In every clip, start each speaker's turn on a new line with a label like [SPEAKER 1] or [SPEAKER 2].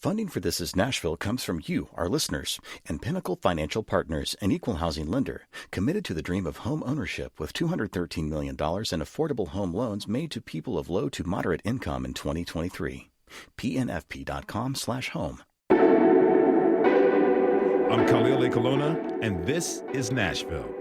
[SPEAKER 1] Funding for This Is Nashville comes from you, our listeners, and Pinnacle Financial Partners, an equal housing lender, committed to the dream of home ownership with $213 million in affordable home loans made to people of low to moderate income in 2023. PNFP.com/home.
[SPEAKER 2] I'm Khalil Ekalona, and this is Nashville.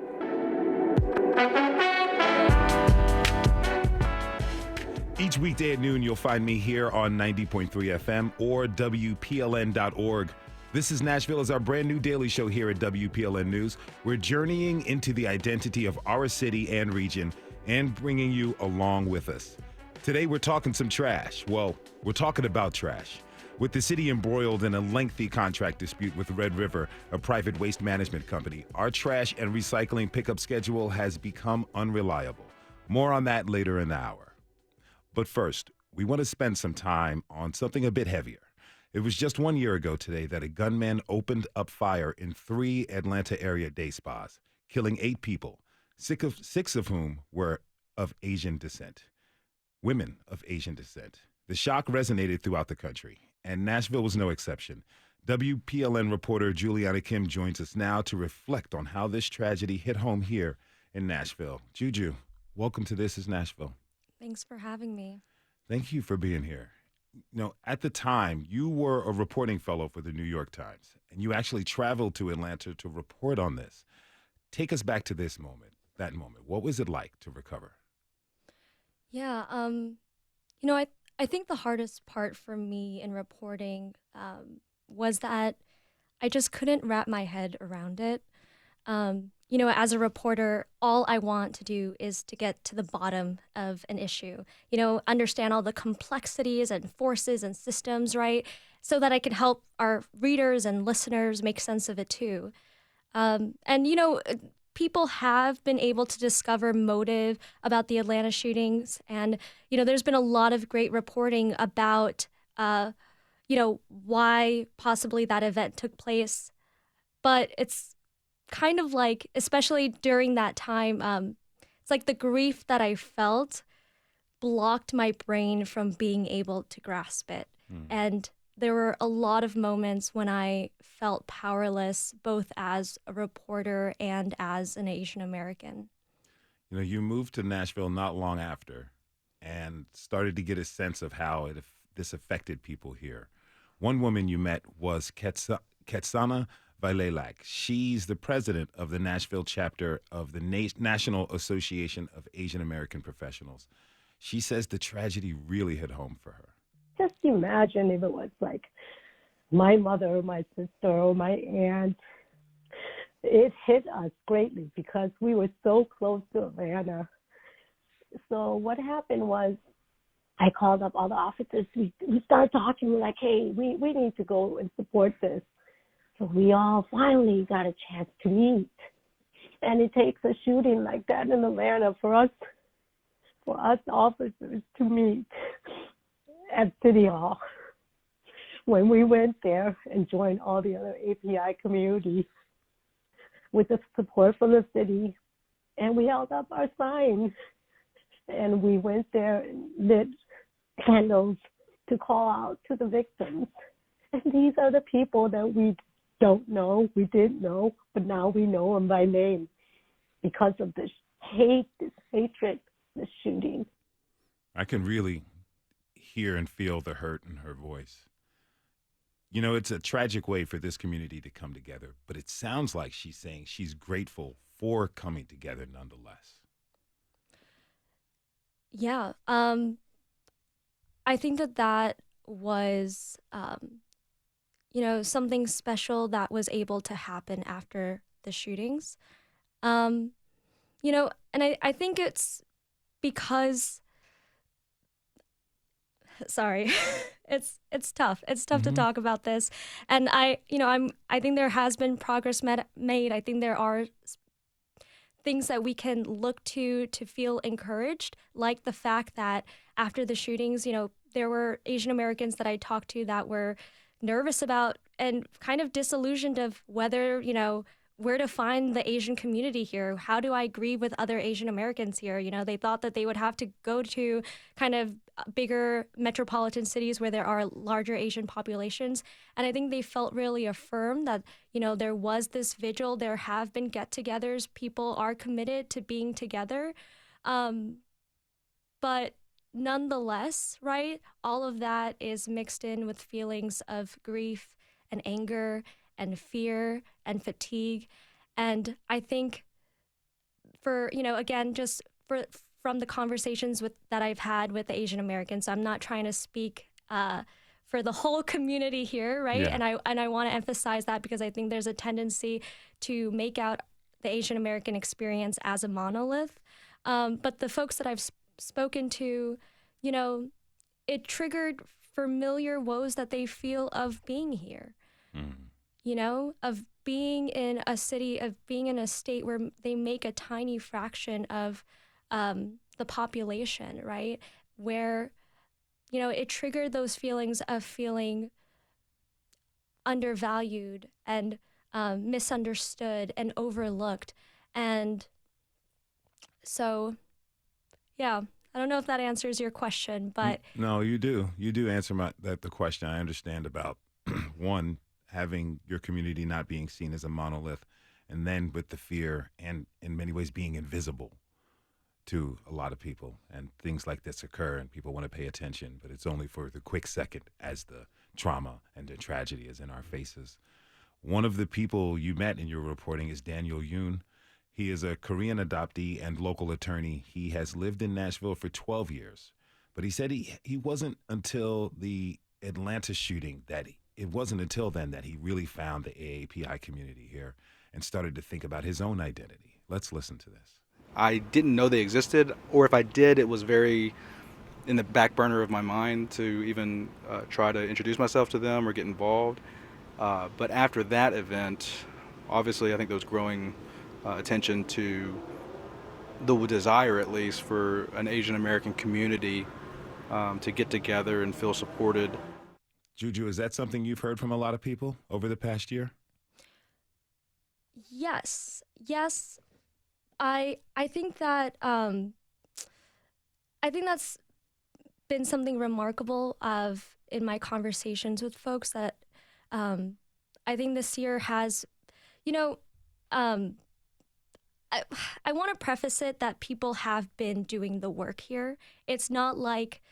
[SPEAKER 2] Each weekday at noon, you'll find me here on 90.3 FM or WPLN.org. This is Nashville is our brand new daily show here at WPLN News. We're journeying into the identity of our city and region and bringing you along with us. Today, we're talking some trash. Well, we're talking about trash. With the city embroiled in a lengthy contract dispute with Red River, a private waste management company, our trash and recycling pickup schedule has become unreliable. More on that later in the hour. But first, we want to spend some time on something a bit heavier. It was just 1 year ago today that a gunman opened up fire in 3 Atlanta area day spas, killing 8 people, 6 of whom were of Asian descent. Women of Asian descent. The shock resonated throughout the country, and Nashville was no exception. WPLN reporter Juliana Kim joins us now to reflect on how this tragedy hit home here in Nashville. Juju, welcome to This is Nashville.
[SPEAKER 3] Thanks for having me.
[SPEAKER 2] Thank you for being here. You know, at the time, you were a reporting fellow for the New York Times, and you actually traveled to Atlanta to report on this. Take us back to this moment, that moment. What was it like to recover?
[SPEAKER 3] Yeah, I think the hardest part for me in reporting was that I just couldn't wrap my head around it. As a reporter, all I want to do is to get to the bottom of an issue, understand all the complexities and forces and systems, right? So that I can help our readers and listeners make sense of it too. People have been able to discover motive about the Atlanta shootings. And, there's been a lot of great reporting about, why possibly that event took place. But it's kind of like, especially during that time, it's like the grief that I felt blocked my brain from being able to grasp it. And there were a lot of moments when I felt powerless, both as a reporter and as an Asian American.
[SPEAKER 2] You moved to Nashville not long after and started to get a sense of how this affected people here. One woman you met was Ketsana Vailelak. She's the president of the Nashville chapter of the National Association of Asian American Professionals. She says the tragedy really hit home for her.
[SPEAKER 4] Just imagine if it was like my mother or my sister or my aunt. It hit us greatly because we were so close to Atlanta. So what happened was I called up all the officers. We started talking. We're like, hey, we need to go and support this. So we all finally got a chance to meet. And it takes a shooting like that in Atlanta for us officers to meet at City Hall. When we went there and joined all the other API community with the support from the city, and we held up our signs, and we went there and lit candles to call out to the victims. And these are the people that we don't know, we didn't know, but now we know them by name because of this hate, this hatred, this shooting.
[SPEAKER 2] I can really hear and feel the hurt in her voice. It's a tragic way for this community to come together, but it sounds like she's saying she's grateful for coming together nonetheless.
[SPEAKER 3] Yeah, I think that was something special that was able to happen after the shootings. And I think it's because, sorry, it's tough. It's tough to talk about this. And I think there has been progress made. I think there are things that we can look to feel encouraged, like the fact that after the shootings, there were Asian Americans that I talked to that were nervous about and kind of disillusioned of whether, where to find the Asian community here. How do I grieve with other Asian Americans here? They thought that they would have to go to kind of bigger metropolitan cities where there are larger Asian populations. And I think they felt really affirmed that, there was this vigil, there have been get-togethers, people are committed to being together. But nonetheless, right, all of that is mixed in with feelings of grief and anger and fear and fatigue. And I think again, just from the conversations that I've had with the Asian Americans, I'm not trying to speak for the whole community here, right?
[SPEAKER 2] Yeah.
[SPEAKER 3] And I want to emphasize that because I think there's a tendency to make out the Asian American experience as a monolith. But the folks that I've spoken to, it triggered familiar woes that they feel of being here. Of being in a city, of being in a state where they make a tiny fraction of the population, right? Where, it triggered those feelings of feeling undervalued and misunderstood and overlooked. And so, yeah, I don't know if that answers your question, but...
[SPEAKER 2] No, you do. You do answer the question. I understand about, one, having your community not being seen as a monolith, and then with the fear and in many ways being invisible to a lot of people. And things like this occur and people want to pay attention, but it's only for the quick second as the trauma and the tragedy is in our faces. One of the people you met in your reporting is Daniel Yoon. He is a Korean adoptee and local attorney. He has lived in Nashville for 12 years, but he said he wasn't until the Atlanta shooting it wasn't until then that he really found the AAPI community here and started to think about his own identity. Let's listen to this.
[SPEAKER 5] I didn't know they existed, or if I did, it was very in the back burner of my mind to even try to introduce myself to them or get involved. But after that event, obviously I think there was growing attention to the desire, at least, for an Asian American community to get together and feel supported.
[SPEAKER 2] Juju, is that something you've heard from a lot of people over the past year?
[SPEAKER 3] Yes. I think that I think that's been something remarkable in my conversations with folks that I think this year has, I want to preface it that people have been doing the work here. It's not like,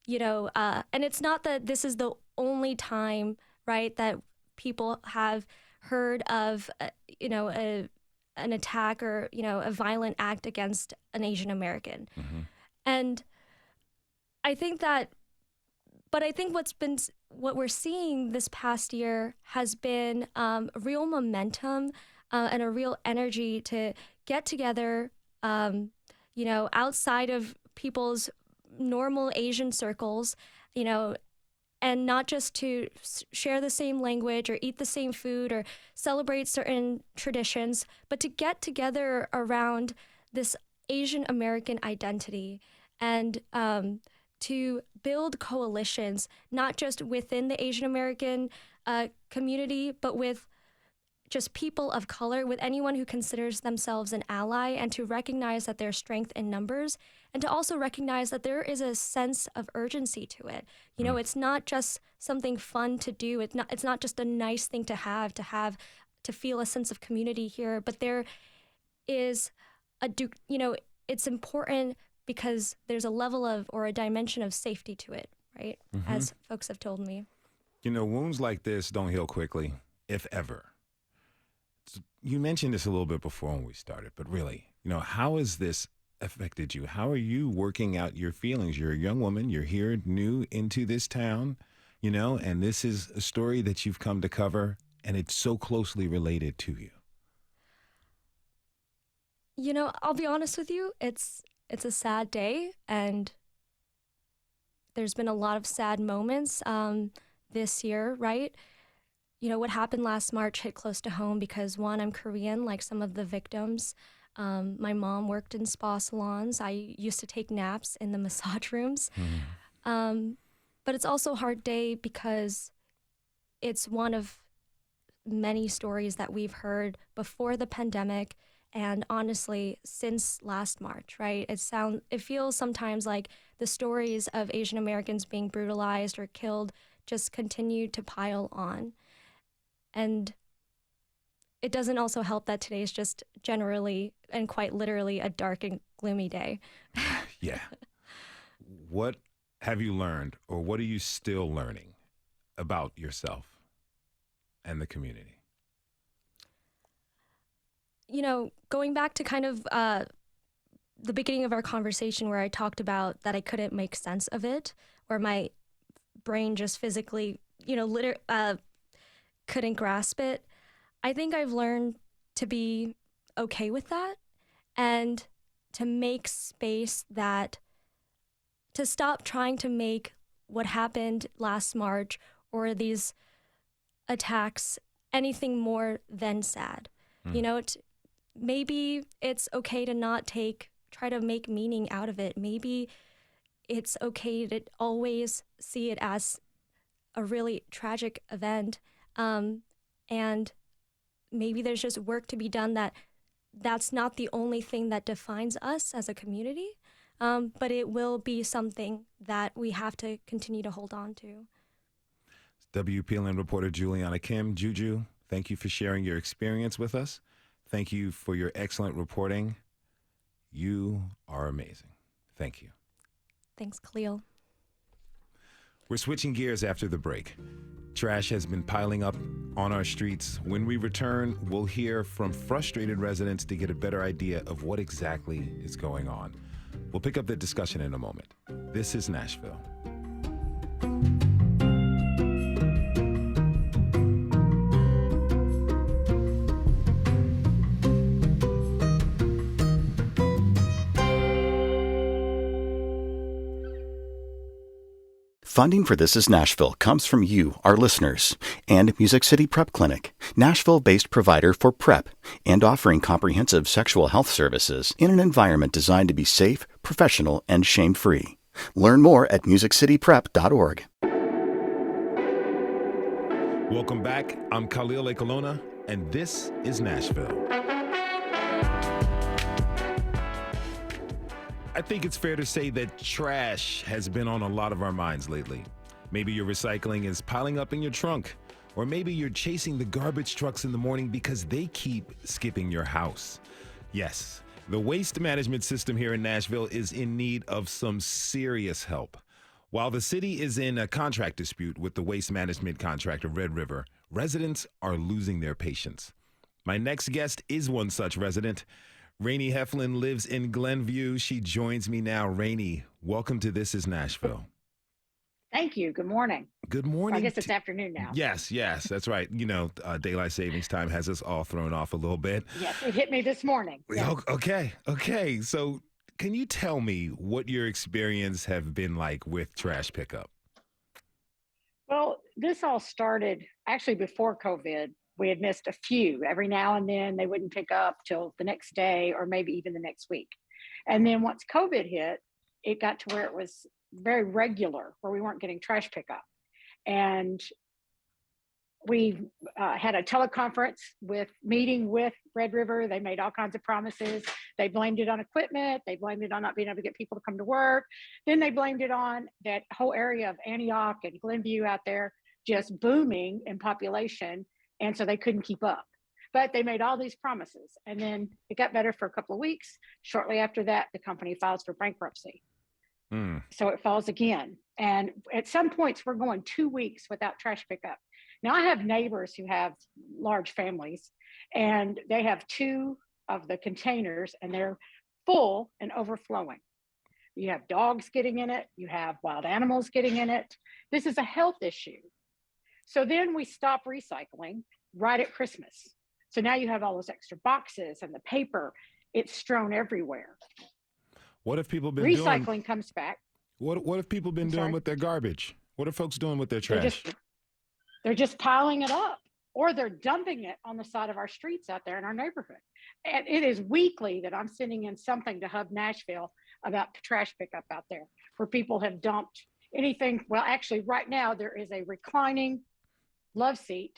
[SPEAKER 3] and it's not that this is the only time, right, that people have heard of, an attack or, a violent act against an Asian American. Mm-hmm. And I think what we're seeing this past year has been a real momentum and a real energy to get together, outside of people's normal Asian circles, and not just to share the same language or eat the same food or celebrate certain traditions, but to get together around this Asian American identity and to build coalitions, not just within the Asian American community, but with just people of color, with anyone who considers themselves an ally, and to recognize that there's strength in numbers, and to also recognize that there is a sense of urgency to it. It's not just something fun to do. It's not just a nice thing to feel a sense of community here, but there is it's important because there's a level of, or a dimension of safety to it, right? Mm-hmm. As folks have told me.
[SPEAKER 2] Wounds like this don't heal quickly, if ever. You mentioned this a little bit before when we started, but really, how has this affected you? How are you working out your feelings? You're a young woman. You're here new into this town, and this is a story that you've come to cover, and it's so closely related to you.
[SPEAKER 3] I'll be honest with you. It's a sad day, and there's been a lot of sad moments this year, right? What happened last March hit close to home because, one, I'm Korean, like some of the victims. My mom worked in spa salons. I used to take naps in the massage rooms. But it's also a hard day because it's one of many stories that we've heard before the pandemic And honestly, since last March, right, it feels sometimes like the stories of Asian Americans being brutalized or killed just continue to pile on. And it doesn't also help that today is just generally and quite literally a dark and gloomy day.
[SPEAKER 2] Yeah. What have you learned, or what are you still learning about yourself and the community?
[SPEAKER 3] You know, going back to kind of the beginning of our conversation where I talked about that I couldn't make sense of it, or my brain just physically, couldn't grasp it. I think I've learned to be okay with that and to make space to stop trying to make what happened last March or these attacks anything more than sad. You know, maybe it's okay to not try to make meaning out of it. Maybe it's okay to always see it as a really tragic event. And maybe there's just work to be done that's not the only thing that defines us as a community, but it will be something that we have to continue to hold on to.
[SPEAKER 2] WPLN reporter Juliana Kim. Juju, thank you for sharing your experience with us. Thank you for your excellent reporting. You are amazing. Thank you.
[SPEAKER 3] Thanks, Khalil.
[SPEAKER 2] We're switching gears after the break. Trash has been piling up on our streets. When we return, we'll hear from frustrated residents to get a better idea of what exactly is going on. We'll pick up the discussion in a moment. This is Nashville.
[SPEAKER 1] Funding for This is Nashville comes from you, our listeners, and Music City Prep Clinic, Nashville-based provider for PrEP and offering comprehensive sexual health services in an environment designed to be safe, professional, and shame-free. Learn more at musiccityprep.org.
[SPEAKER 2] Welcome back. I'm Khalil Ekalona, and this is Nashville. I think it's fair to say that trash has been on a lot of our minds lately. Maybe your recycling is piling up in your trunk, or maybe you're chasing the garbage trucks in the morning because they keep skipping your house. Yes, the waste management system here in Nashville is in need of some serious help. While the city is in a contract dispute with the waste management contractor Red River, residents are losing their patience. My next guest is one such resident. Rainey Heflin lives in Glenview. She joins me now. Rainey, welcome to This is Nashville.
[SPEAKER 6] Thank you. Good morning.
[SPEAKER 2] Good morning.
[SPEAKER 6] I guess it's afternoon now.
[SPEAKER 2] Yes, that's right. You know, daylight savings time has us all thrown off a little bit.
[SPEAKER 6] Yes, it hit me this morning. Yes.
[SPEAKER 2] Okay. So can you tell me what your experience have been like with trash pickup?
[SPEAKER 6] Well, this all started actually before COVID. We had missed a few. Every now and then they wouldn't pick up till the next day or maybe even the next week. And then once COVID hit, it got to where it was very regular, where we weren't getting trash pickup. And we had a teleconference meeting with Red River. They made all kinds of promises. They blamed it on equipment. They blamed it on not being able to get people to come to work. Then they blamed it on that whole area of Antioch and Glenview out there just booming in population. And so they couldn't keep up. But they made all these promises. And then it got better for a couple of weeks. Shortly after that, the company files for bankruptcy. So it falls again. And at some points, we're going 2 weeks without trash pickup. Now, I have neighbors who have large families, and they have 2 of the containers, and they're full and overflowing. You have dogs getting in it. You have wild animals getting in it. This is a health issue. So then we stop recycling right at Christmas. So now you have all those extra boxes and the paper. It's strewn everywhere.
[SPEAKER 2] What have people been
[SPEAKER 6] Recycling
[SPEAKER 2] doing?
[SPEAKER 6] comes back.
[SPEAKER 2] What have people been doing with their garbage? What are folks doing with their trash?
[SPEAKER 6] They're just piling it up, or they're dumping it on the side of our streets out there in our neighborhood. And it is weekly that I'm sending in something to Hub Nashville about trash pickup out there, where people have dumped anything. Well, actually, right now there is a reclining love seat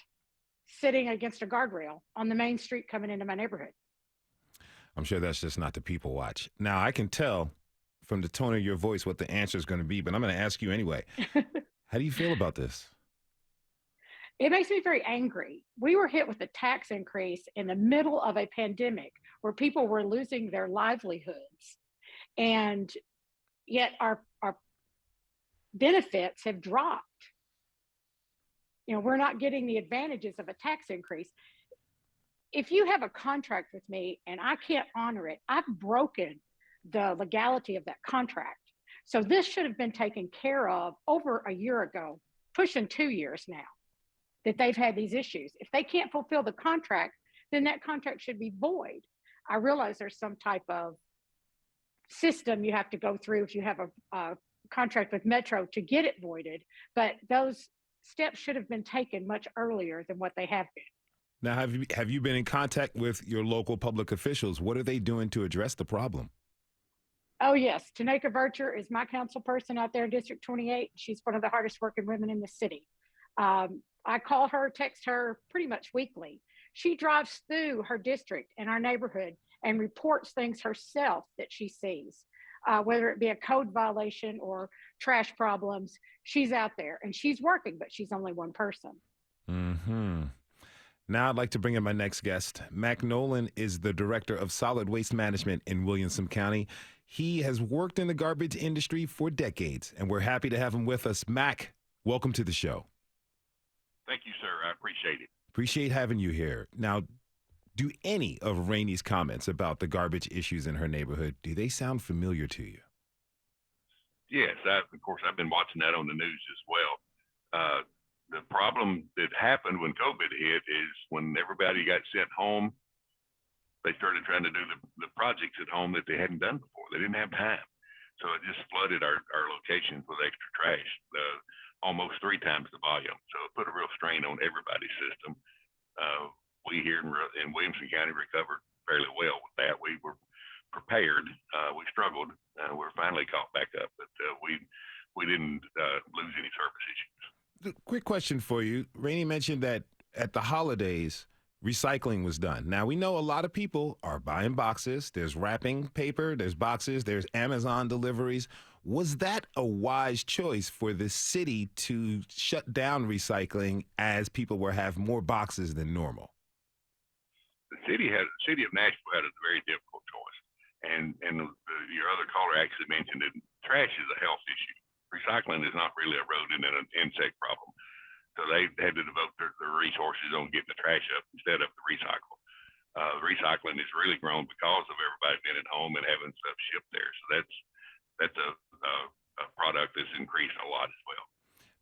[SPEAKER 6] sitting against a guardrail on the main street coming into my neighborhood.
[SPEAKER 2] I'm sure that's just not the people watch. Now, I can tell from the tone of your voice what the answer is going to be, but I'm going to ask you anyway. How do you feel about this?
[SPEAKER 6] It makes me very angry. We were hit with a tax increase in the middle of a pandemic where people were losing their livelihoods. And yet our benefits have dropped. You know, we're not getting the advantages of a tax increase. If you have a contract with me and I can't honor it, I've broken the legality of that contract. So this should have been taken care of over a year ago, pushing 2 years now, that they've had these issues. If they can't fulfill the contract, then that contract should be void. I realize there's some type of system you have to go through if you have a contract with Metro to get it voided, but those steps should have been taken much earlier than what they have been.
[SPEAKER 2] Now, have you been in contact with your local public officials? What are they doing to address the problem?
[SPEAKER 6] Oh, yes. Tanaka Vircher is my council person out there in District 28. She's one of the hardest working women in the city. I call her, text her pretty much weekly. She drives through her district and our neighborhood and reports things herself that she sees, whether it be a code violation or trash problems. She's out there and she's working, but she's only one person.
[SPEAKER 2] Mm-hmm. Now I'd like to bring in my next guest. Mac Nolen is the Director of Solid Waste Management in Williamson County. He has worked in the garbage industry for decades, and we're happy to have him with us. Mac, welcome to the show.
[SPEAKER 7] Thank you, sir. I appreciate it.
[SPEAKER 2] Appreciate having you here. Now, do any of Rainey's comments about the garbage issues in her neighborhood, do they sound familiar to you?
[SPEAKER 7] Yes, of course, I've been watching that on the news as well. The problem that happened when COVID hit is when everybody got sent home, they started trying to do the projects at home that they hadn't done before. They didn't have time. So it just flooded our locations with extra trash, almost 3 times the volume. So it put a real strain on everybody's system. We here in Williamson County recovered fairly well with that. We were prepared. We struggled. We're finally caught back up, but we didn't lose any service issues.
[SPEAKER 2] Quick question for you. Rainey mentioned that at the holidays, recycling was done. Now, we know a lot of people are buying boxes. There's wrapping paper, there's boxes, there's Amazon deliveries. Was that a wise choice for the city to shut down recycling as people were having more boxes than normal?
[SPEAKER 7] The city of Nashville had a very difficult choice. And your other caller actually mentioned that trash is a health issue. Recycling is not really a rodent and an insect problem. So they had to devote their resources on getting the trash up instead of the recycle. Recycling has really grown because of everybody being at home and having stuff shipped there. So that's a product that's increased a lot as well.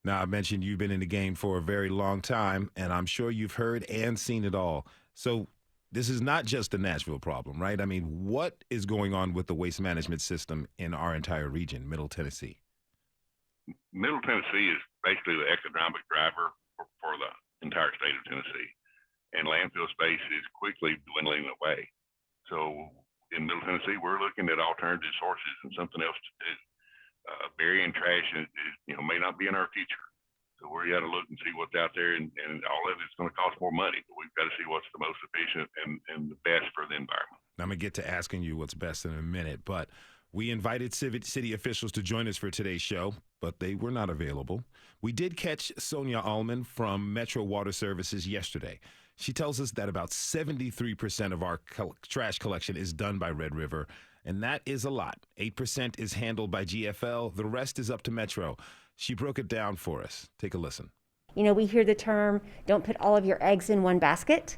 [SPEAKER 2] Now, I mentioned you've been in the game for a very long time, and I'm sure you've heard and seen it all. So this is not just a Nashville problem, right? I mean, what is going on with the waste management system in our entire region, Middle Tennessee?
[SPEAKER 7] Middle Tennessee is basically the economic driver for the entire state of Tennessee, and landfill space is quickly dwindling away. So in Middle Tennessee, we're looking at alternative sources and something else to do. Burying trash may not be in our future. So we got to look and see what's out there, and all of it's going to cost more money, but we've got to see what's the most efficient and the best for the environment.
[SPEAKER 2] I'm going to get to asking you what's best in a minute, but we invited city officials to join us for today's show, but they were not available. We did catch Sonia Allman from Metro Water Services yesterday. She tells us that about 73% of our trash collection is done by Red River, and that is a lot. 8% is handled by GFL. The rest is up to Metro. She broke it down for us. Take a listen.
[SPEAKER 8] You know, we hear the term, don't put all of your eggs in one basket.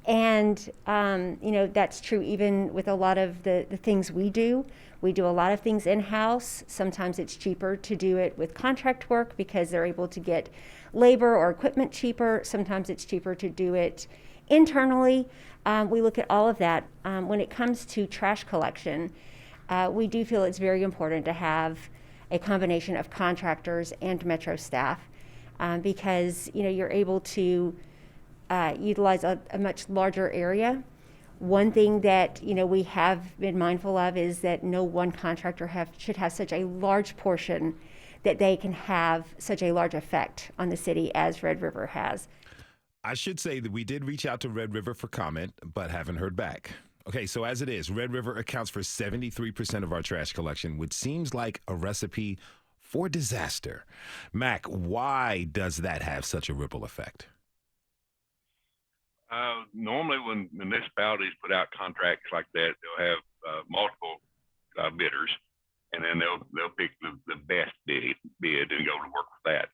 [SPEAKER 8] And, that's true even with a lot of the things we do. We do a lot of things in-house. Sometimes it's cheaper to do it with contract work because they're able to get labor or equipment cheaper. Sometimes it's cheaper to do it internally. We look at all of that. When it comes to trash collection, we do feel it's very important to have a combination of contractors and Metro staff because, you're able to utilize a much larger area. One thing that we have been mindful of is that no one contractor should have such a large portion that they can have such a large effect on the city as Red River has.
[SPEAKER 2] I should say that we did reach out to Red River for comment, but haven't heard back. Okay, so as it is, Red River accounts for 73% of our trash collection, which seems like a recipe for disaster. Mac, why does that have such a ripple effect?
[SPEAKER 7] Normally, when municipalities put out contracts like that, they'll have multiple bidders, and then they'll pick the best bid and go to work with that.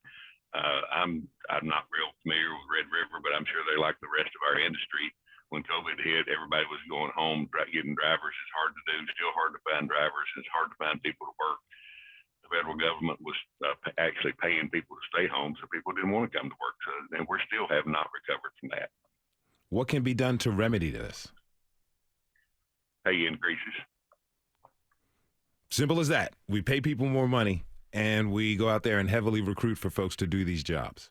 [SPEAKER 7] I'm not real familiar with Red River, but I'm sure they like the rest of our industry. When COVID hit, everybody was going home, getting drivers. It's hard to do, still hard to find drivers. It's hard to find people to work. The federal government was actually paying people to stay home, so people didn't want to come to work. So, and we're still have not recovered from that.
[SPEAKER 2] What can be done to remedy this?
[SPEAKER 7] Pay increases.
[SPEAKER 2] Simple as that. We pay people more money, and we go out there and heavily recruit for folks to do these jobs.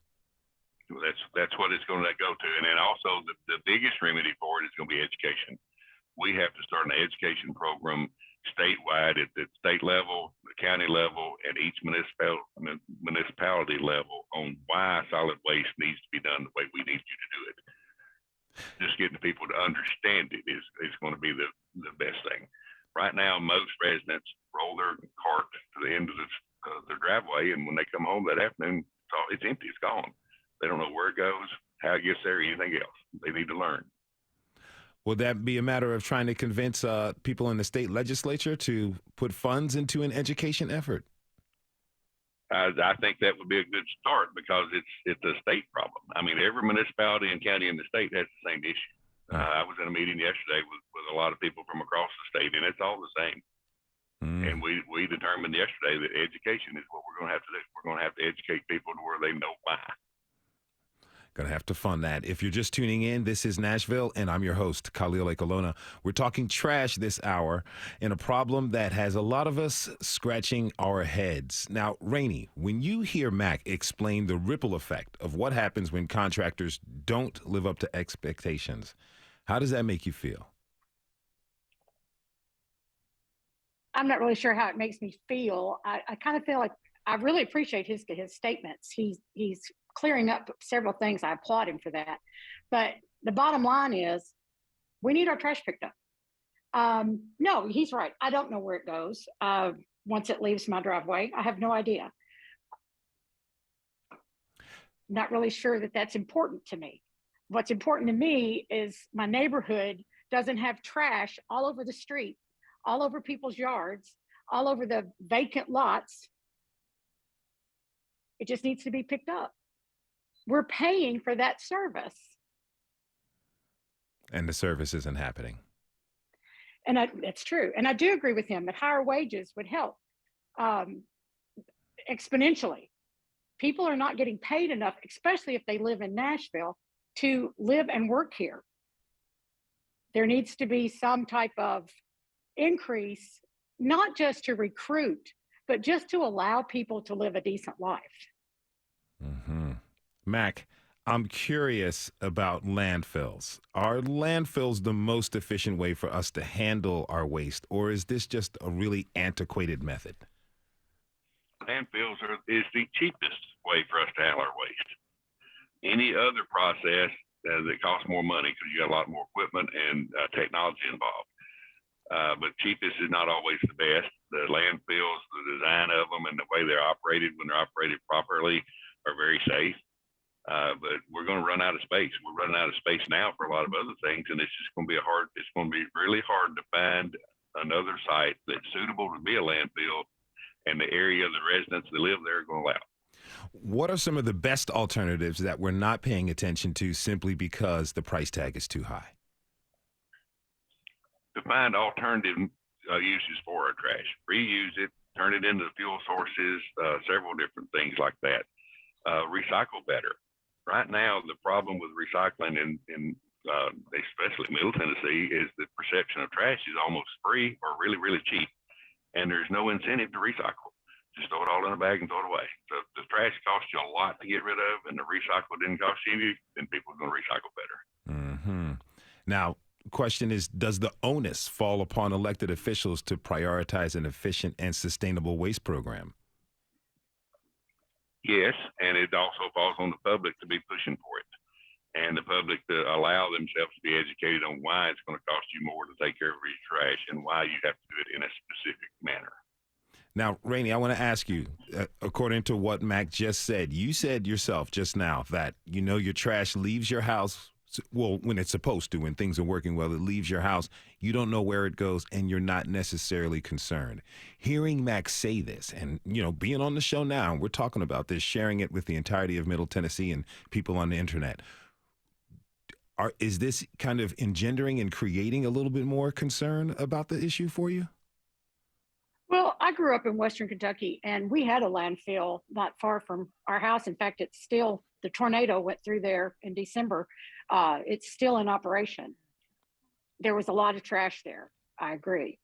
[SPEAKER 7] That's what it's going to go to. And then also the biggest remedy for it is going to be education. We have to start an education program statewide at the state level, the county level, and each municipality level on why solid waste needs to be done the way we need you to do it. Just getting people to understand it is going to be the best thing. Right now, most residents roll their cart to the end of their driveway, and when they come home that afternoon, it's empty, it's gone. They don't know where it goes, how it gets there, or anything else. They need to learn.
[SPEAKER 2] Would that be a matter of trying to convince people in the state legislature to put funds into an education effort?
[SPEAKER 7] I think that would be a good start because it's a state problem. I mean, every municipality and county in the state has the same issue. I was in a meeting yesterday with a lot of people from across the state, and it's all the same. And we determined yesterday that education is what we're going to have to do. We're going to have to educate people to where they know why.
[SPEAKER 2] Going to have to fund that. If you're just tuning in, this is Nashville, and I'm your host, Khalil Ekolona. We're talking trash this hour in a problem that has a lot of us scratching our heads. Now, Rainey, when you hear Mac explain the ripple effect of what happens when contractors don't live up to expectations, how does that make you feel?
[SPEAKER 6] I'm not really sure how it makes me feel. I kind of feel like I really appreciate his statements. He's clearing up several things. I applaud him for that. But the bottom line is we need our trash picked up. No, he's right. I don't know where it goes once it leaves my driveway. I have no idea. Not really sure that that's important to me. What's important to me is my neighborhood doesn't have trash all over the street, all over people's yards, all over the vacant lots. It just needs to be picked up. We're paying for that service.
[SPEAKER 2] And the service isn't happening.
[SPEAKER 6] And that's true. And I do agree with him that higher wages would help exponentially. People are not getting paid enough, especially if they live in Nashville, to live and work here. There needs to be some type of increase, not just to recruit, but just to allow people to live a decent life.
[SPEAKER 2] Mm-hmm. Mac, I'm curious about landfills. Are landfills the most efficient way for us to handle our waste, or is this just a really antiquated method?
[SPEAKER 7] Landfills is the cheapest way for us to handle our waste. Any other process that costs more money because you got a lot more equipment and technology involved. But cheapest is not always the best. The landfills, the design of them and the way they're operated when they're operated properly are very safe. But we're going to run out of space. We're running out of space now for a lot of other things, and it's just going to be it's going to be really hard to find another site that's suitable to be a landfill, and the area of the residents that live there are going to allow.
[SPEAKER 2] What are some of the best alternatives that we're not paying attention to simply because the price tag is too high?
[SPEAKER 7] To find alternative uses for our trash, reuse it, turn it into fuel sources, several different things like that. Recycle better. Right now, the problem with recycling in especially Middle Tennessee is the perception of trash is almost free or really, really cheap, and there's no incentive to recycle. Just throw it all in a bag and throw it away. So if the trash costs you a lot to get rid of and the recycle didn't cost you any, then people are going to recycle better.
[SPEAKER 2] Mm-hmm. Now, question is, does the onus fall upon elected officials to prioritize an efficient and sustainable waste program?
[SPEAKER 7] Yes, and it also falls on the public to be pushing for it. and the public to allow themselves to be educated on why it's going to cost you more to take care of your trash and why you have to do it in a specific manner.
[SPEAKER 2] Now, Rainey, I want to ask you, according to what Mac just said, you said yourself just now that, your trash leaves your house. Well, when it's supposed to, when things are working well, it leaves your house. You don't know where it goes, and you're not necessarily concerned. Hearing Mac say this and, being on the show now, we're talking about this, sharing it with the entirety of Middle Tennessee and people on the internet. Is this kind of engendering and creating a little bit more concern about the issue for you?
[SPEAKER 6] Well, I grew up in Western Kentucky, and we had a landfill not far from our house. In fact, it's still, the tornado went through there in December. It's still in operation. There was a lot of trash there. I agree.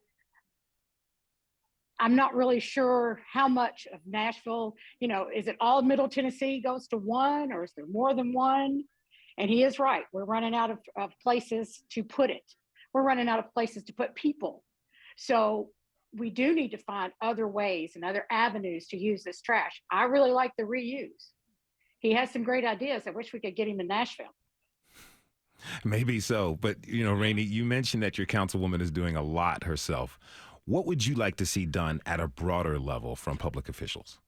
[SPEAKER 6] I'm not really sure how much of Nashville, is it all Middle Tennessee goes to one, or is there more than one? And he is right. We're running out of places to put it. We're running out of places to put people. So we do need to find other ways and other avenues to use this trash. I really like the reuse. He has some great ideas. I wish we could get him in Nashville.
[SPEAKER 2] Maybe so. But, Rainey, you mentioned that your councilwoman is doing a lot herself. What would you like to see done at a broader level from public officials?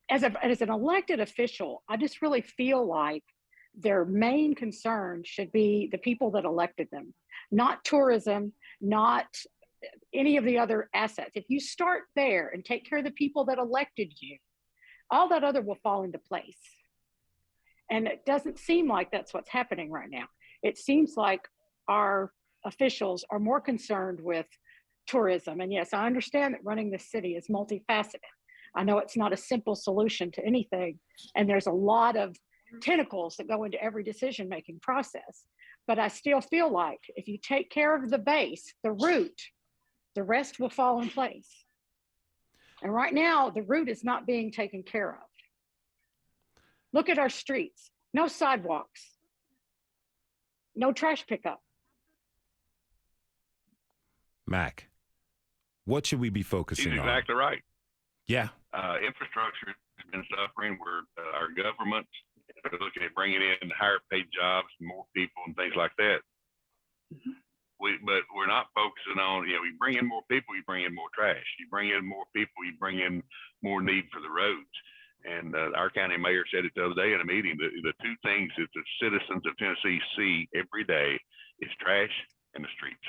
[SPEAKER 6] As an elected official, I just really feel like their main concern should be the people that elected them, not tourism, not any of the other assets. If you start there and take care of the people that elected you, all that other will fall into place. And it doesn't seem like that's what's happening right now. It seems like our officials are more concerned with tourism. And yes, I understand that running the city is multifaceted. I know it's not a simple solution to anything, and there's a lot of tentacles that go into every decision-making process. But I still feel like if you take care of the base, the root, the rest will fall in place. And right now, the root is not being taken care of. Look at our streets. No sidewalks. No trash pickup.
[SPEAKER 2] Mac, what should we be focusing on?
[SPEAKER 7] He's exactly right.
[SPEAKER 2] Yeah.
[SPEAKER 7] Infrastructure has been suffering where our government are looking at bringing in higher paid jobs, more people and things like that. Mm-hmm. But we're not focusing on, we bring in more people, you bring in more trash. You bring in more people, you bring in more need for the roads. And our county mayor said it the other day in a meeting, the two things that the citizens of Tennessee see every day is trash and the streets.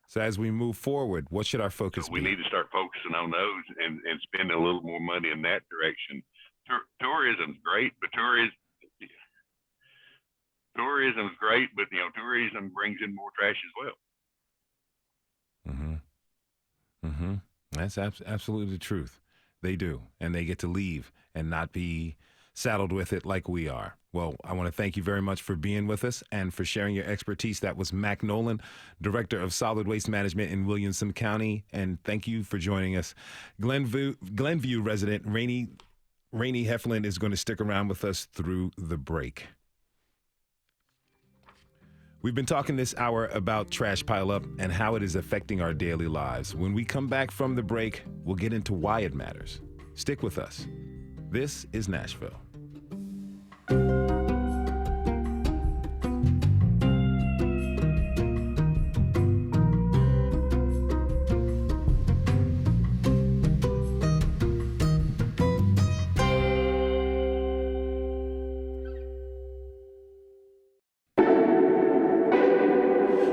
[SPEAKER 2] So as we move forward, what should our focus be?
[SPEAKER 7] We need to start focusing on those and spending a little more money in that direction. Tourism's great, but tourism's great, but tourism brings in more trash as well.
[SPEAKER 2] Mm-hmm. Mm-hmm. That's absolutely the truth. They do, and they get to leave and not be saddled with it like we are. Well, I want to thank you very much for being with us and for sharing your expertise. That was Mac Nolen, Director of Solid Waste Management in Williamson County, and thank you for joining us. Glenview resident Rainey Heflin is going to stick around with us through the break. We've been talking this hour about trash pileup and how it is affecting our daily lives. When we come back from the break, we'll get into why it matters. Stick with us. This is Nashville.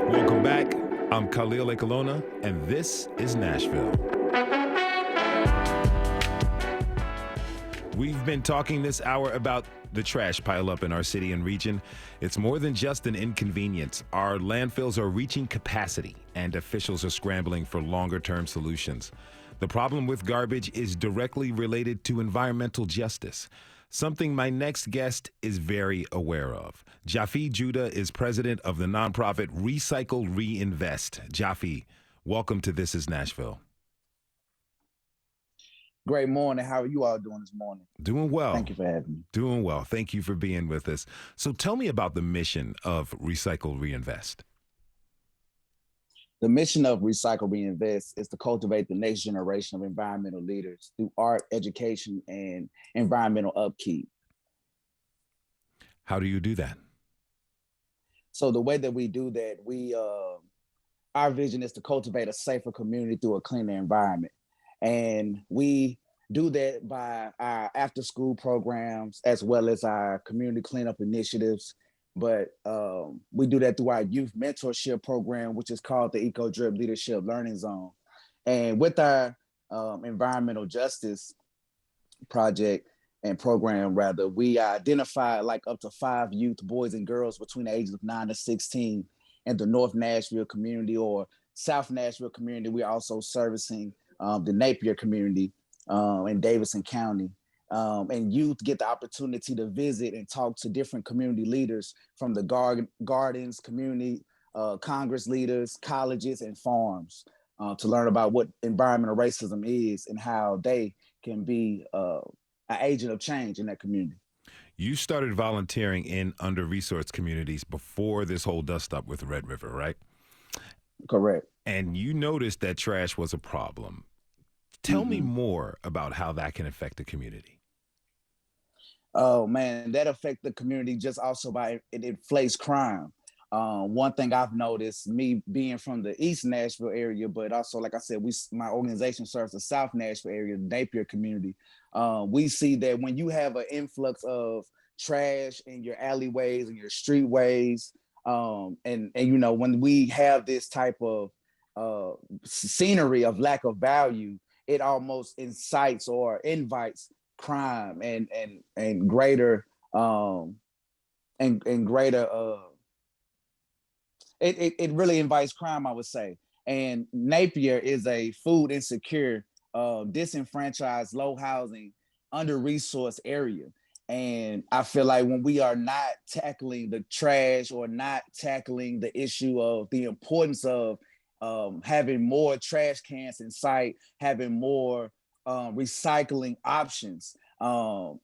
[SPEAKER 2] Welcome back. I'm Khalil Ekalona, and this is Nashville. We've been talking this hour about the trash pileup in our city and region. It's more than just an inconvenience. Our landfills are reaching capacity, and officials are scrambling for longer-term solutions. The problem with garbage is directly related to environmental justice, something my next guest is very aware of. Jafi Judah is president of the nonprofit Recycle Reinvest. Jafi, welcome to This is Nashville.
[SPEAKER 9] Great morning. How are you all doing this morning?
[SPEAKER 2] Doing well.
[SPEAKER 9] Thank you for having me.
[SPEAKER 2] Doing well. Thank you for being with us. So tell me about the mission of Recycle Reinvest.
[SPEAKER 9] The mission of Recycle Reinvest is to cultivate the next generation of environmental leaders through art, education, and environmental upkeep.
[SPEAKER 2] How do you do that?
[SPEAKER 9] So the way that we do that, our vision is to cultivate a safer community through a cleaner environment. And we do that by our after-school programs as well as our community cleanup initiatives. But we do that through our youth mentorship program, which is called the Eco-Drip Leadership Learning Zone. And with our environmental justice project and program, rather, we identified like up to 5 youth, boys and girls between the ages of 9 to 16 in the North Nashville community or South Nashville community. We're also servicing the Napier community in Davidson County. And youth get the opportunity to visit and talk to different community leaders from the gardens, community, Congress leaders, colleges, and farms to learn about what environmental racism is and how they can be an agent of change in that community.
[SPEAKER 2] You started volunteering in under-resourced communities before this whole dust up with Red River, right?
[SPEAKER 9] Correct.
[SPEAKER 2] And you noticed that trash was a problem. Tell me more about how that can affect the community.
[SPEAKER 9] Oh man, that affects the community just also by it inflates crime. One thing I've noticed, me being from the East Nashville area, but also, like I said, my organization serves the South Nashville area, the Napier community. We see that when you have an influx of trash in your alleyways and your streetways, and you know, when we have this type of scenery of lack of value, it almost incites or invites crime and greater it really invites crime, I would say. And Napier is a food insecure, disenfranchised, low housing, under-resourced area. And I feel like when we are not tackling the trash or not tackling the issue of the importance of having more trash cans in sight, having more recycling options,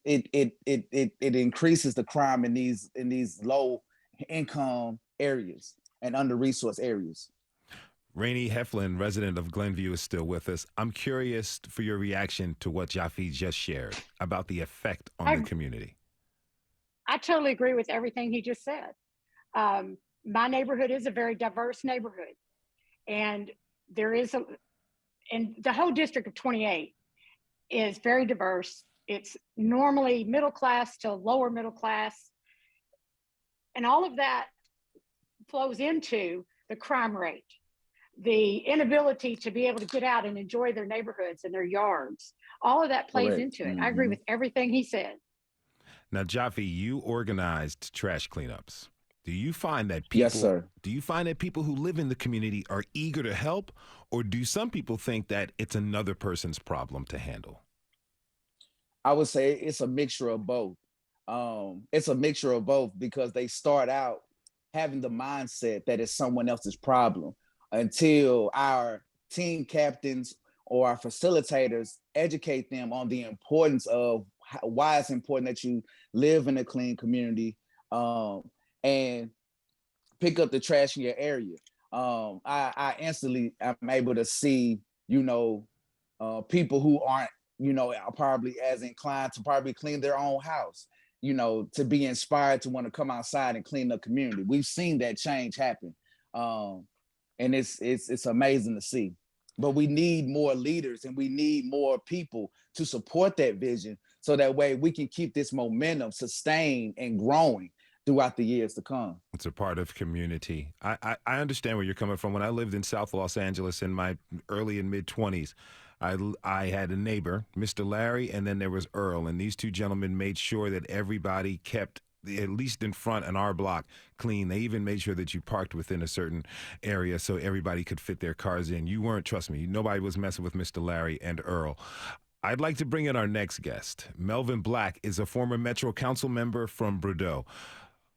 [SPEAKER 9] it increases the crime in these low income areas and under-resourced areas.
[SPEAKER 2] Rainey Heflin, resident of Glenview, is still with us. I'm curious for your reaction to what Jafi just shared about the effect on the community.
[SPEAKER 6] I totally agree with everything he just said. My neighborhood is a very diverse neighborhood, and and the whole district of 28 is very diverse. It's normally middle class to lower middle class, and all of that flows into the crime rate, the inability to be able to get out and enjoy their neighborhoods and their yards. All of that plays into it. I agree with everything he said.
[SPEAKER 2] Now, Jafi, you organized trash cleanups. Do you find that people,
[SPEAKER 9] yes, sir.
[SPEAKER 2] Do you find that people who live in the community are eager to help, or do some people think that it's another person's problem to handle?
[SPEAKER 9] I would say it's a mixture of both. It's a mixture of both because they start out having the mindset that it's someone else's problem until our team captains or our facilitators educate them on the importance of why it's important that you live in a clean community and pick up the trash in your area. I instantly am able to see, people who aren't, are probably as inclined to probably clean their own house, to be inspired to want to come outside and clean the community. We've seen that change happen. And it's amazing to see. But we need more leaders and we need more people to support that vision so that way we can keep this momentum sustained and growing throughout the years to come.
[SPEAKER 2] It's a part of community. I understand where you're coming from. When I lived in South Los Angeles in my early and mid-20s, I had a neighbor, Mr. Larry, and then there was Earl. And these two gentlemen made sure that everybody kept, at least in front in our block, clean. They even made sure that you parked within a certain area so everybody could fit their cars in. You weren't, trust me, nobody was messing with Mr. Larry and Earl. I'd like to bring in our next guest. Melvin Black is a former Metro Council member from Bordeaux,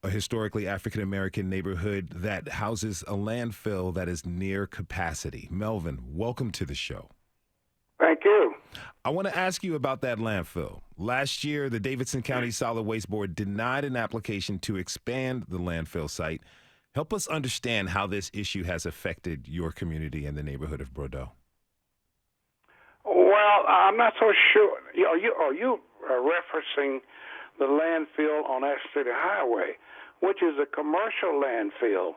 [SPEAKER 2] a historically African-American neighborhood that houses a landfill that is near capacity. Melvin, welcome to the show.
[SPEAKER 10] Thank you.
[SPEAKER 2] I want to ask you about that landfill. Last year, the Davidson County Solid Waste Board denied an application to expand the landfill site Help us understand how this issue has affected your community and the neighborhood of Bordeaux.
[SPEAKER 10] Well, I'm not so sure. Are you referencing the landfill on Ash City Highway, which is a commercial landfill?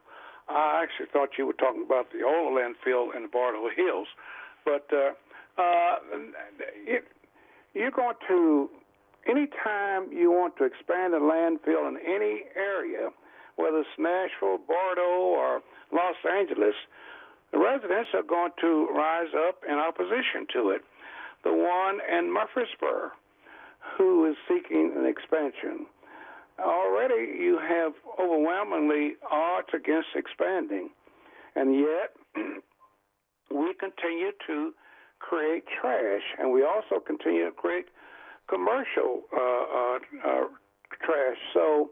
[SPEAKER 10] I actually thought you were talking about the old landfill in the Bordeaux Hills. But you're going to, anytime you want to expand a landfill in any area, whether it's Nashville, Bordeaux, or Los Angeles, the residents are going to rise up in opposition to it. The one in Murfreesboro, who is seeking an expansion. Already you have overwhelmingly odds against expanding, and yet we continue to create trash, and we also continue to create commercial trash. So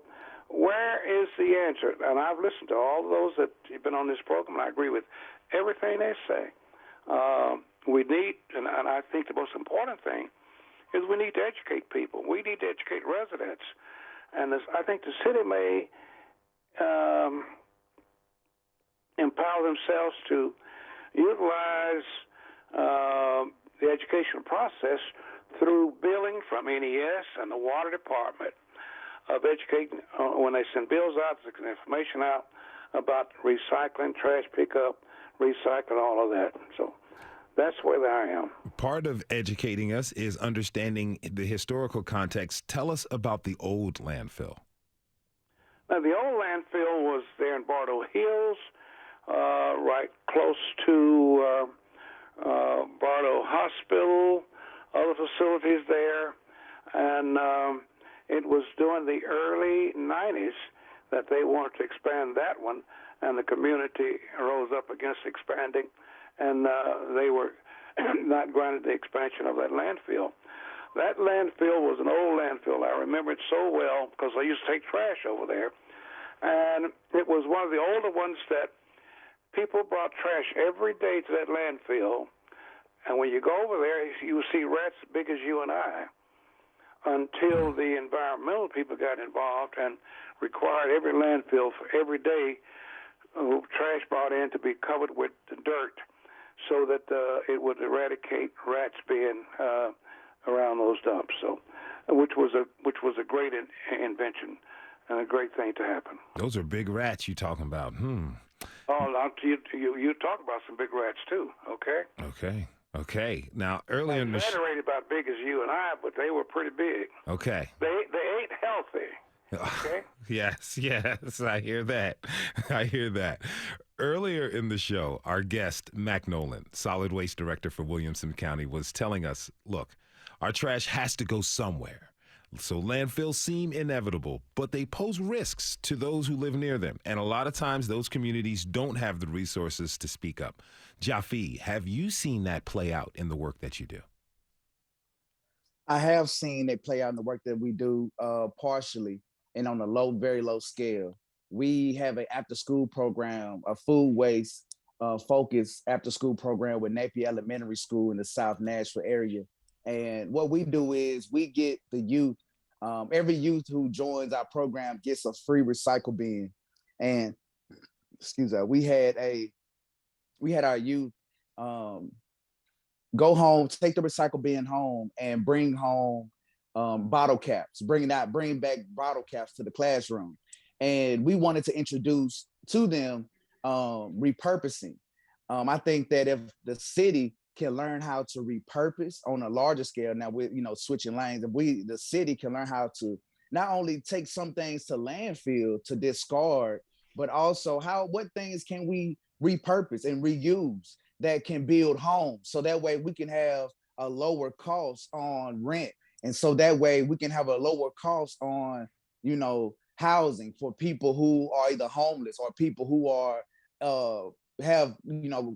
[SPEAKER 10] where is the answer? And I've listened to all of those that have been on this program, and I agree with everything they say. We need, and I think the most important thing is we need to educate people. We need to educate residents. And I think the city may empower themselves to utilize the educational process through billing from NES and the water department of educating when they send bills out, there's information out about recycling, trash pickup, recycling, all of that. So that's where I am.
[SPEAKER 2] Part of educating us is understanding the historical context. Tell us about the old landfill.
[SPEAKER 10] Now, the old landfill was there in Bordeaux Hills, right close to Bordeaux Hospital, other facilities there. And it was during the early 90s that they wanted to expand that one, and the community rose up against expanding, and they were not granted the expansion of that landfill. That landfill was an old landfill. I remember it so well because I used to take trash over there, and it was one of the older ones that people brought trash every day to that landfill, and when you go over there, you will see rats as big as you and I, until the environmental people got involved and required every landfill for every day trash brought in to be covered with dirt so that it would eradicate rats being around those dumps. So, which was a great invention and a great thing to happen.
[SPEAKER 2] Those are big rats you're talking about.
[SPEAKER 10] Oh, you talk about some big rats too.
[SPEAKER 2] Okay. Now, earlier in the
[SPEAKER 10] exaggerated about big as you and I, but they were pretty big.
[SPEAKER 2] Okay.
[SPEAKER 10] They ate healthy. Okay.
[SPEAKER 2] Yes, I hear that. Earlier in the show, our guest, Mac Nolen, Solid Waste Director for Williamson County, was telling us, look, our trash has to go somewhere. So landfills seem inevitable, but they pose risks to those who live near them. And a lot of times those communities don't have the resources to speak up. Jafi, have you seen that play out in the work that you do?
[SPEAKER 9] I have seen it play out in the work that we do partially and on a very low scale. We have an after-school program, a food waste focused after-school program with Napier Elementary School in the South Nashville area. And what we do is we get the youth, every youth who joins our program gets a free recycle bin. And we had our youth go home, take the recycle bin home, and bring home bottle caps, bring back bottle caps to the classroom. And we wanted to introduce to them repurposing. I think that if the city can learn how to repurpose on a larger scale, now with switching lanes, if the city can learn how to not only take some things to landfill to discard, but also what things can we repurpose and reuse that can build homes, so that way we can have a lower cost on rent, and so that way we can have a lower cost on housing for people who are either homeless or people who are have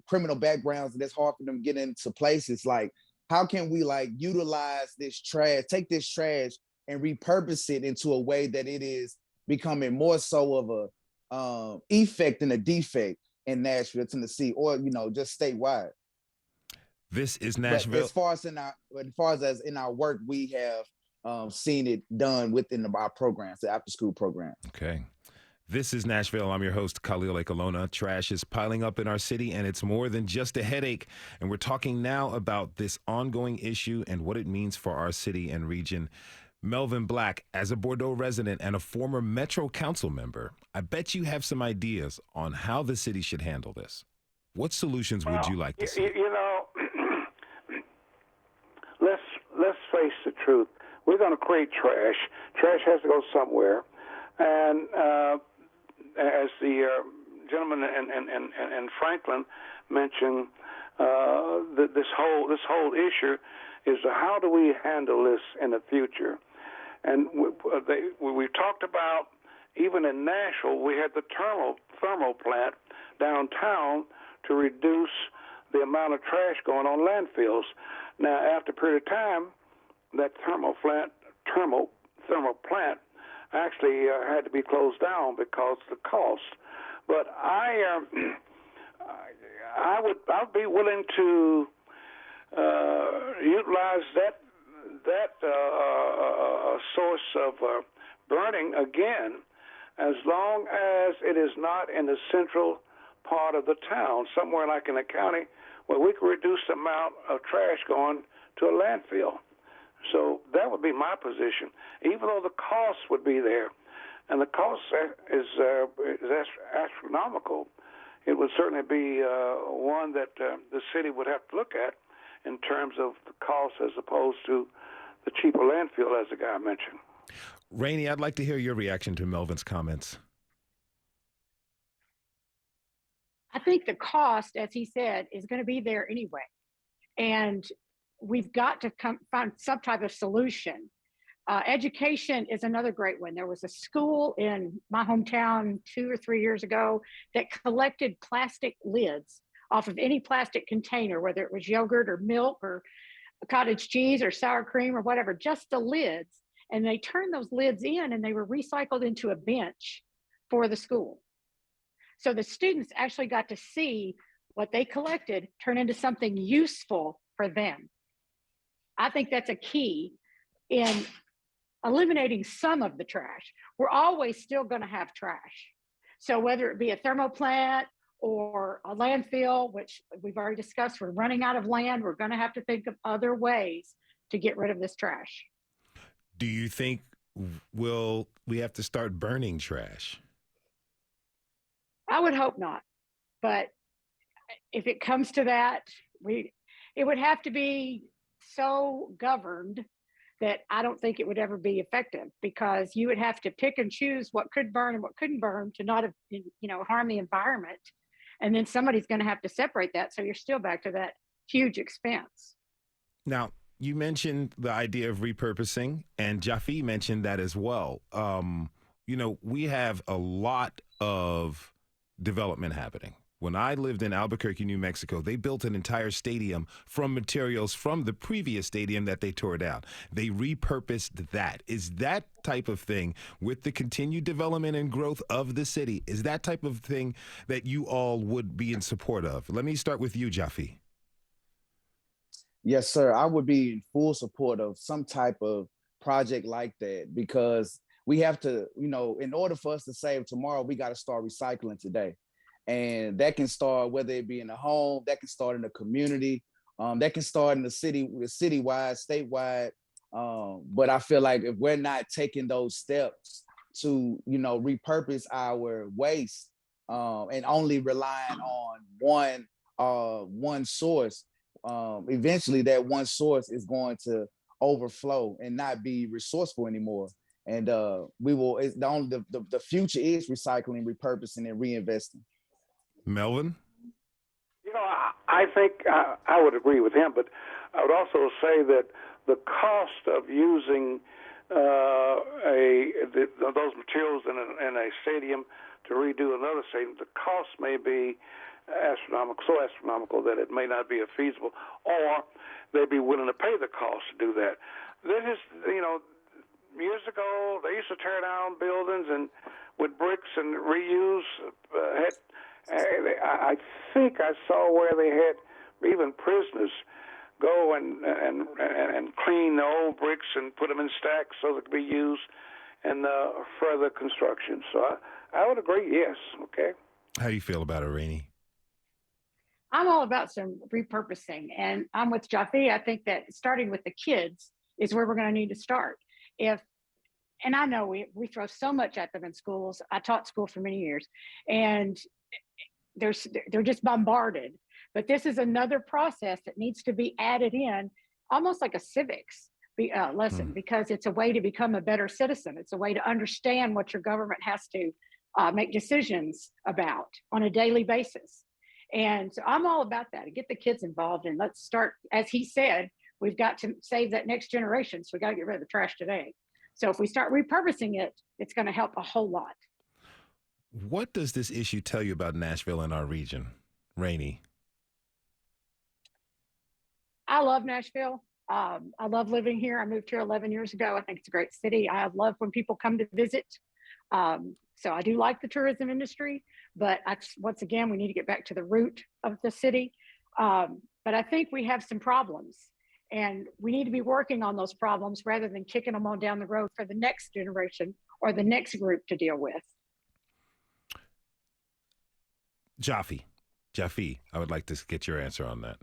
[SPEAKER 9] criminal backgrounds, and it's hard for them to get into places. Like, how can we utilize this trash, take this trash and repurpose it into a way that it is becoming more so of a effect than a defect in Nashville, Tennessee, or just statewide.
[SPEAKER 2] This is Nashville.
[SPEAKER 9] But as far as in our work, we have seen it done within our programs, the after school program.
[SPEAKER 2] Okay. This is Nashville. I'm your host, Khalil Ekalona. Trash is piling up in our city, and it's more than just a headache. And we're talking now about this ongoing issue and what it means for our city and region. Melvin Black, as a Bordeaux resident and a former Metro Council member, I bet you have some ideas on how the city should handle this. What solutions would you like to see?
[SPEAKER 10] You know, let's face the truth. We're going to create trash. Trash has to go somewhere. And as the gentleman in Franklin mentioned, this whole issue is how do we handle this in the future? And we've talked about, even in Nashville, we had the thermal plant downtown to reduce the amount of trash going on landfills. Now, after a period of time, that thermal plant actually had to be closed down because of the cost. But I'd be willing to utilize that source of burning again, as long as it is not in the central part of the town, somewhere like in the county, where we can reduce the amount of trash going to a landfill. So that would be my position, even though the cost would be there, and the cost is astronomical. It would certainly be one that the city would have to look at in terms of the cost as opposed to the cheaper landfill, as the guy mentioned.
[SPEAKER 2] Rainey, I'd like to hear your reaction to Melvin's comments.
[SPEAKER 6] I think the cost, as he said, is going to be there anyway. And we've got to find some type of solution. Education is another great one. There was a school in my hometown 2 or 3 years ago that collected plastic lids off of any plastic container, whether it was yogurt or milk or cottage cheese or sour cream or whatever, just the lids. And they turned those lids in and they were recycled into a bench for the school. So the students actually got to see what they collected turn into something useful for them. I think that's a key in eliminating some of the trash. We're always still going to have trash. So whether it be a thermal plant or a landfill, which we've already discussed, we're running out of land. We're going to have to think of other ways to get rid of this trash.
[SPEAKER 2] Do you think we have to start burning trash?
[SPEAKER 6] I would hope not. But if it comes to that, it would have to be so governed that I don't think it would ever be effective, because you would have to pick and choose what could burn and what couldn't burn to not harm the environment. And then somebody's going to have to separate that. So you're still back to that huge expense.
[SPEAKER 2] Now, you mentioned the idea of repurposing, and Jafi mentioned that as well. We have a lot of development happening. When I lived in Albuquerque, New Mexico, they built an entire stadium from materials from the previous stadium that they tore down. They repurposed that. Is that type of thing, with the continued development and growth of the city, is that type of thing that you all would be in support of? Let me start with you, Jafi.
[SPEAKER 9] Yes, sir. I would be in full support of some type of project like that, because we have to, in order for us to save tomorrow, we got to start recycling today. And that can start, whether it be in the home, that can start in the community, that can start in the citywide, statewide. But I feel like if we're not taking those steps to, repurpose our waste and only relying on one source, eventually that one source is going to overflow and not be resourceful anymore. And the future is recycling, repurposing, and reinvesting.
[SPEAKER 2] Melvin?
[SPEAKER 10] I think I would agree with him, but I would also say that the cost of using those materials in a stadium to redo another stadium, the cost may be so astronomical that it may not be feasible, or they'd be willing to pay the cost to do that. Years ago, they used to tear down buildings and with bricks and reuse. I think I saw where they had even prisoners go and clean the old bricks and put them in stacks so they could be used in further construction. So I would agree, yes. Okay.
[SPEAKER 2] How do you feel about it, Rainey?
[SPEAKER 6] I'm all about some repurposing, and I'm with Jaffe. I think that starting with the kids is where we're going to need to start. If and I know we throw so much at them in schools. I taught school for many years, and they're just bombarded. But this is another process that needs to be added in, almost like a civics lesson, because it's a way to become a better citizen. It's a way to understand what your government has to make decisions about on a daily basis. And so I'm all about that, and get the kids involved. And let's start, as he said, we've got to save that next generation. So we got to get rid of the trash today. So if we start repurposing it, it's going to help a whole lot.
[SPEAKER 2] What does this issue tell you about Nashville and our region, Rainey?
[SPEAKER 6] I love Nashville. I love living here. I moved here 11 years ago. I think it's a great city. I love when people come to visit. So I do like the tourism industry, but once again, we need to get back to the root of the city. But I think we have some problems, and we need to be working on those problems rather than kicking them on down the road for the next generation or the next group to deal with.
[SPEAKER 2] Jaffe, I would like to get your answer on that.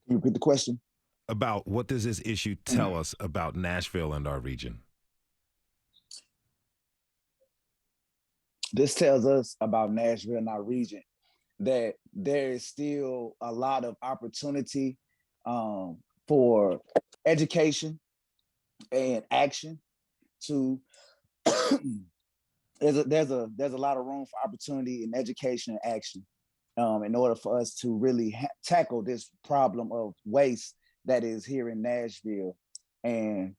[SPEAKER 9] Can you repeat the question?
[SPEAKER 2] About what does this issue tell us about Nashville and our region?
[SPEAKER 9] This tells us about Nashville and our region that there is still a lot of opportunity for education and action. To there's a lot of room for opportunity in education and action in order for us to really tackle this problem of waste that is here in Nashville. And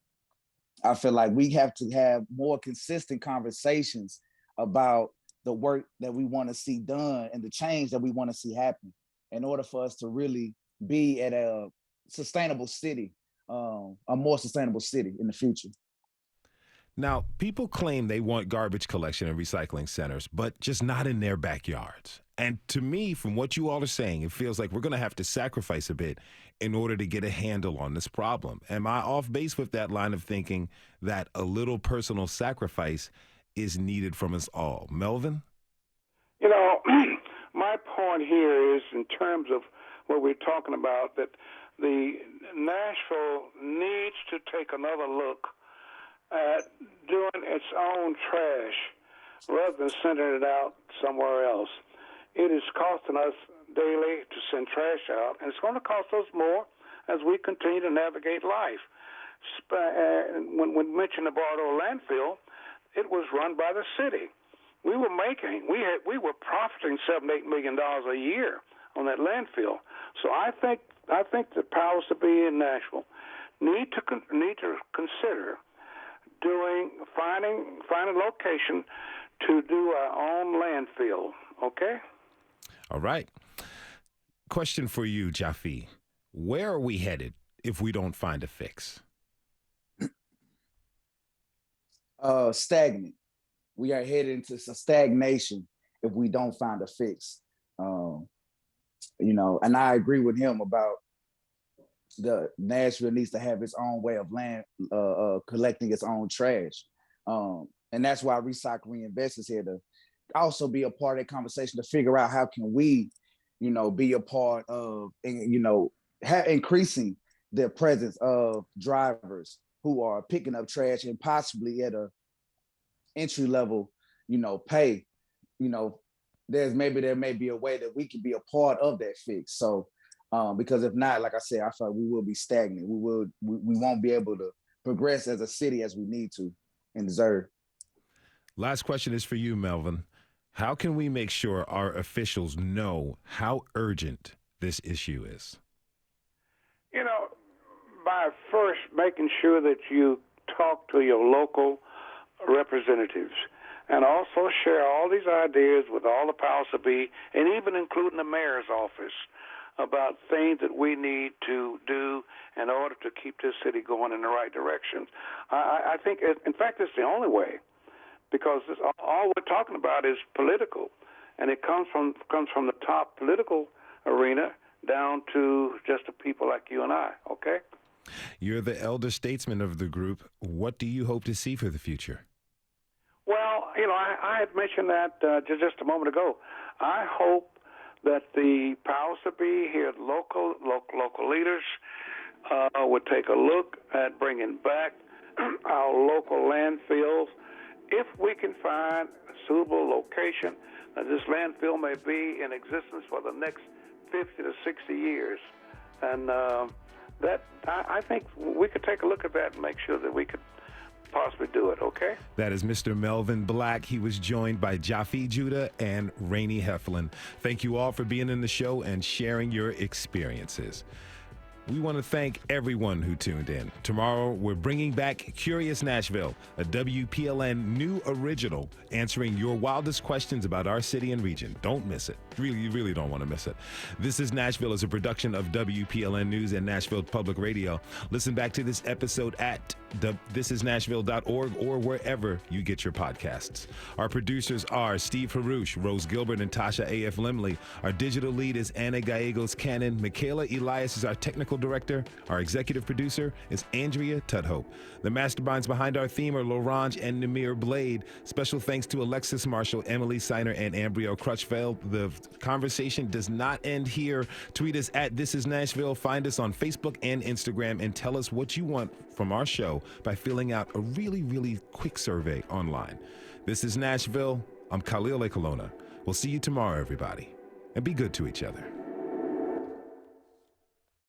[SPEAKER 9] I feel like we have to have more consistent conversations about the work that we want to see done and the change that we want to see happen in order for us to really be at a sustainable city, a more sustainable city in the future.
[SPEAKER 2] Now, people claim they want garbage collection and recycling centers, but just not in their backyards. And to me, from what you all are saying, it feels like we're going to have to sacrifice a bit in order to get a handle on this problem. Am I off base with that line of thinking that a little personal sacrifice is needed from us all? Melvin?
[SPEAKER 10] You know, my point here is in terms of what we're talking about, that the Nashville needs to take another look at doing its own trash rather than sending it out somewhere else. It is costing us daily to send trash out, and it's going to cost us more as we continue to navigate life. When we mentioned the Bordeaux landfill, it was run by the city. We were profiting $7-8 million a year on that landfill. So I think the powers to be in Nashville need to consider finding a location to do our own landfill. Okay.
[SPEAKER 2] All right. Question for you, Jaffe. Where are we headed if we don't find a fix?
[SPEAKER 9] Stagnant. We are headed into some stagnation if we don't find a fix. And I agree with him about the Nashville needs to have its own way of collecting its own trash. And that's why Recycle Reinvest is here to also be a part of that conversation to figure out how can we, be a part of, increasing the presence of drivers who are picking up trash and possibly at a entry level, pay. There may be a way that we can be a part of that fix. So, because if not, like I said, I feel like we will be stagnant. We won't be able to progress as a city as we need to and deserve.
[SPEAKER 2] Last question is for you, Melvin. How can we make sure our officials know how urgent this issue is?
[SPEAKER 10] By first making sure that you talk to your local representatives and also share all these ideas with all the powers that be, and even including the mayor's office, about things that we need to do in order to keep this city going in the right direction. I think, in fact, it's the only way, because all we're talking about is political, and it comes from the top political arena down to just the people like you and I, okay?
[SPEAKER 2] You're the elder statesman of the group. What do you hope to see for the future?
[SPEAKER 10] Well, I had mentioned that just a moment ago. I hope that the powers that be here, local leaders, would take a look at bringing back our local landfills. If we can find a suitable location, this landfill may be in existence for the next 50 to 60 years. And that I think we could take a look at that and make sure that we could possibly do it, okay?
[SPEAKER 2] That is Mr. Melvin Black. He was joined by Jaffe Judah and Rainey Heflin. Thank you all for being in the show and sharing your experiences. We want to thank everyone who tuned in. Tomorrow, we're bringing back Curious Nashville, a WPLN new original answering your wildest questions about our city and region. Don't miss it. You really don't want to miss it. This is Nashville is a production of WPLN News and Nashville Public Radio. Listen back to this episode at thisisnashville.org or wherever you get your podcasts. Our producers are Steve Harouche, Rose Gilbert, and Tasha A.F. Limley. Our digital lead is Anna Gallegos Cannon. Michaela Elias is our technical director. Our executive producer is Andrea Tudhope. The masterminds behind our theme are Laurent and Namir Blade. Special thanks to Alexis Marshall, Emily Seiner, and Ambrio Crutchfeld. The conversation does not end here. Tweet us at This Is Nashville. Find us on Facebook and Instagram and tell us what you want from our show by filling out a really quick survey online. This is Nashville. I'm Khalil A. Colonna. We'll see you tomorrow, everybody. And be good to each other.